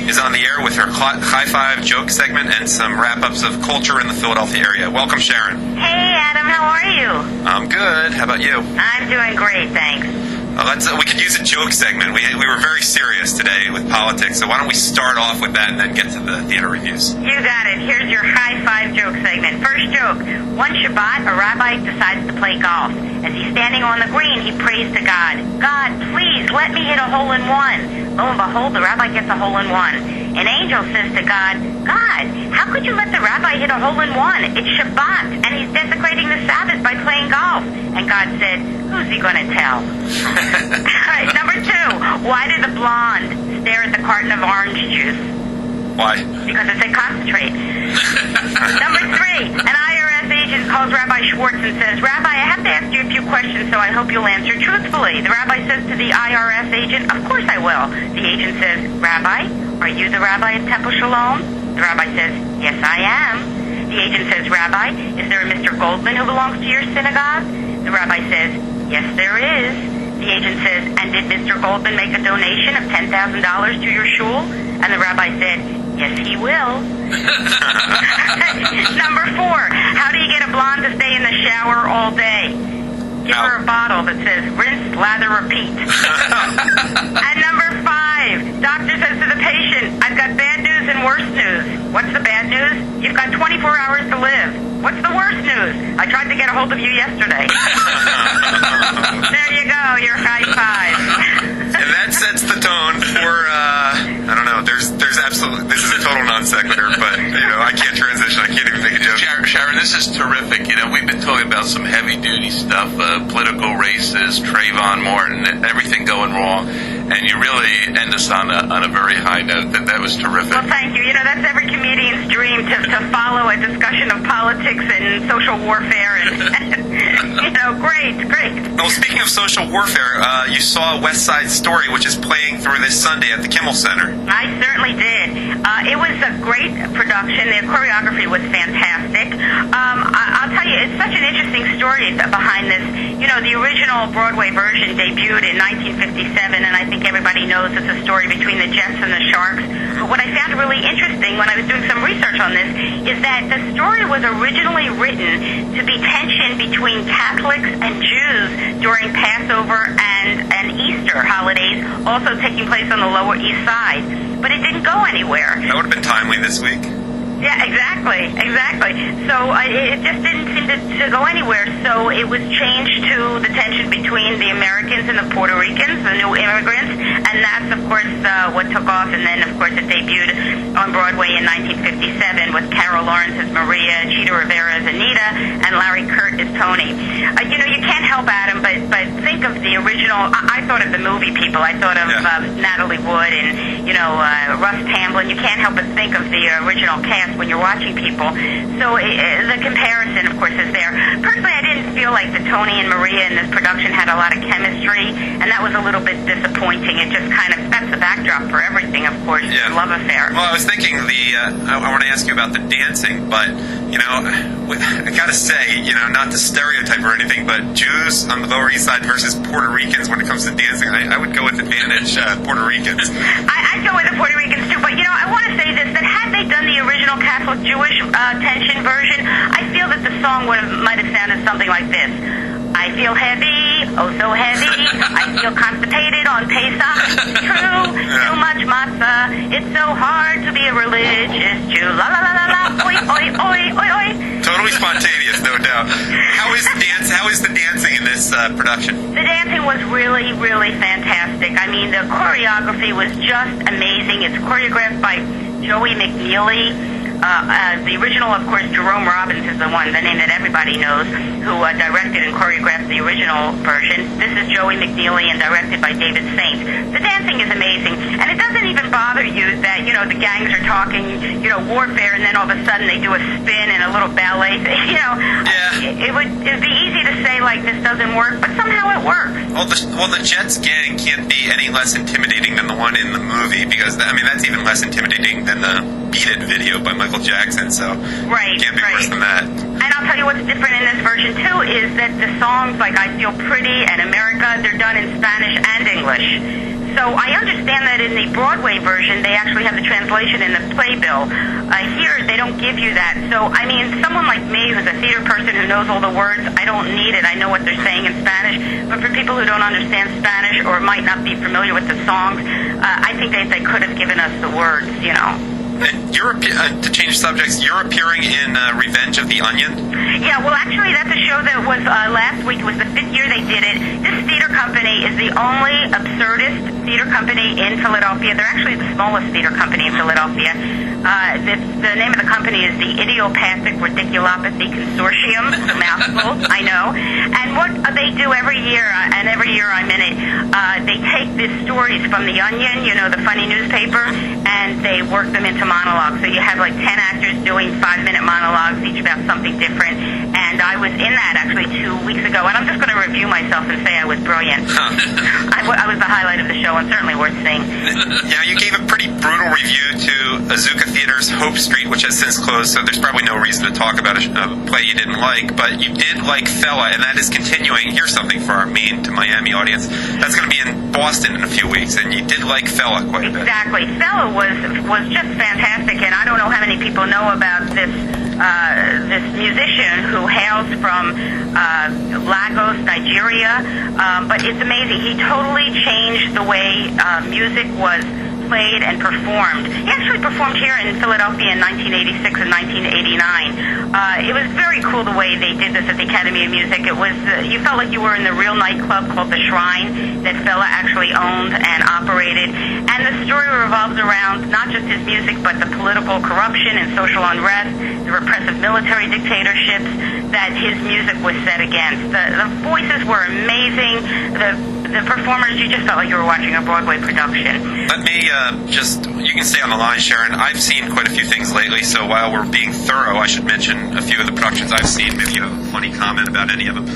is on the air with her Chai95 joke segment and some wrap-ups of culture in the Philadelphia area. Welcome, Sharon. Hey, Adam, how are you? I'm good. How about you? I'm doing great, thanks. We could use a joke segment. We were very serious today with politics, so why don't we start off with that and then get to the theater reviews? You got it. Here's your High-Five joke segment. First joke. One Shabbat, a rabbi decides to play golf. As he's standing on the green, he prays to God. God, please, let me hit a hole-in-one. Lo and behold, the rabbi gets a hole-in-one. An angel says to God, God, how could you let the rabbi hit a hole-in-one? It's Shabbat, and he's desecrating the Sabbath by playing golf. And God said, who's he going to tell? All right, number 2. Why did the blonde stare at the carton of orange juice? Why? Because it said concentrate. Number 3. An IRS agent calls Rabbi Schwartz and says, Rabbi, I have to ask you a few questions, so I hope you'll answer truthfully. The rabbi says to the IRS agent, of course I will. The agent says, Rabbi, are you the rabbi at Temple Shalom? The rabbi says, yes, I am. The agent says, Rabbi, is there a Mr. Goldman who belongs to your synagogue? The rabbi says, yes, there is. The agent says, and did Mr. Goldman make a donation of $10,000 to your shul? And the rabbi said, yes, he will. Number 4, how do you get a blonde to stay in the shower all day? Give her a bottle that says, rinse, lather, repeat. And number 5, doctor says to the patient, I've got bad news and worse news. What's the bad news? You've got 24 hours to live. What's the worst news? I tried to get a hold of you yesterday. There you go, your High-Five. And that sets the tone for, I don't know, there's absolutely, this is a total non sequitur, but, I can't transition, I can't even make a joke. Sharon, this is terrific. We've been talking about some heavy-duty stuff, political races, Trayvon Martin, everything going wrong, and you really end us on a very high note. That was terrific. Well, thank you. That's every comedian's dream, to follow a discussion of politics and social warfare, and, great. Well, speaking of social warfare, you saw West Side Story, which is playing through this Sunday at the Kimmel Center. I certainly did. It was a great production. The choreography was fantastic. I'll tell you, it's such an interesting story behind this. The original Broadway version debuted in 1957, and I think everybody knows it's a story between the Jets and the Sharks. But what I found really interesting when I was doing some research on this is that the story was originally written to be tension between Catholics and Jews during Passover and Easter holidays, also taking place on the Lower East Side. But it didn't go anywhere. That would have been timely this week. Yeah, exactly. So it just didn't seem to go anywhere. So it was changed to the tension between the Americans and the Puerto Ricans, the new immigrants, and that's, of course, what took off. And then, of course, it debuted on Broadway in 1957 with Carol Lawrence as Maria, Cheetah Rivera as Anita, and Larry Kurt as Tony. You can't help, Adam, but think of the original. I thought of the movie people. I thought of Natalie Wood and, Russ Tamblyn. You can't help but think of the original cast when you're watching people. So the comparison, of course, is there. Personally, I didn't feel like the Tony and Maria in this production had a lot of chemistry, and that was a little bit disappointing. It just kind of sets the backdrop for everything, of course, the love affair. Well, I was thinking I want to ask you about the dancing, but, I gotta say, not to stereotype or anything, but Jews on the Lower East Side versus Puerto Ricans when it comes to dancing, I would go with advantage Puerto Ricans. I'd go with the Puerto Ricans, too, but, I want to say this, that had they done the original Catholic-Jewish tension version, I feel that the song might have sounded something like this. I feel heavy, oh so heavy, I feel constipated on Pesach, it's true, too much matzah, it's so hard to be a religious Jew, la la la la la, oi, oi, oi, oi, oi. Totally spontaneous, no doubt. How is the dancing in this production? The dancing was really, really fantastic. I mean, the choreography was just amazing. It's choreographed by Joey McNeely. The original, of course, Jerome Robbins is the name that everybody knows, who directed and choreographed the original version. This is Joey McNeely and directed by David Saint. The dancing is amazing, and it doesn't even bother you that, the gangs are talking, warfare, and then all of a sudden they do a spin and a little ballet thing, Yeah. It would be easy to say, like, this doesn't work, but somehow it works. Well, the Jets gang can't be any less intimidating than the one in the movie, because, that's even less intimidating than the Beat It video by Michael Jackson, so it can't be worse than that. And I'll tell you what's different in this version, too, is that the songs like I Feel Pretty and America, they're done in Spanish and English. So I understand that in the Broadway version, they actually have the translation in the playbill. Here, they don't give you that. So, I mean, someone like me who's a theater person who knows all the words, I don't need it. I know what they're saying in Spanish. But for people who don't understand Spanish or might not be familiar with the songs, I think they could have given us the words, you know. And you're, to change subjects, you're appearing in Revenge of the Onion? Yeah, well, actually, that's a show that was last week. It was the 5th year they did it. This theater company is the only absurdist theater company in Philadelphia. They're actually the smallest theater company in Philadelphia. The name of the company is the Idiopathic Radiculopathy Consortium. It's a mouthful, I know. And what they do every year, and every year I'm in it, they take these stories from The Onion, you know, the funny newspaper, and they work them into monologues. So you have like 10 actors doing 5-minute monologues, each about something different. And I was in that actually 2 weeks ago, and I'm just going to review myself and say I was brilliant. I was the highlight of the show and certainly worth seeing. Yeah, you gave a pretty brutal review to Azuka Theater's Hope Street, which has since closed, so there's probably no reason to talk about a play you didn't like, but you did like FELA, and that is continuing. Here's something for our Maine to Miami audience. That's going to be in Boston in a few weeks, and you did like FELA quite a bit. Exactly. FELA was just fantastic, and I don't know how many people know about this musician who hails from Lagos, Nigeria, but it's amazing. He totally changed the way music was played and performed. He actually performed here in Philadelphia in 1986 and 1989. It was very cool the way they did this at the Academy of Music. It was you felt like you were in the real nightclub called The Shrine that FELA actually owned and operated. And the story revolves around not just his music, but the political corruption and social unrest, the repressive military dictatorships that his music was set against. The voices were amazing. The performers, you just felt like you were watching a Broadway production. Let me you can stay on the line, Sharon. I've seen quite a few things lately, so while we're being thorough, I should mention a few of the productions I've seen. Maybe you have a funny comment about any of them.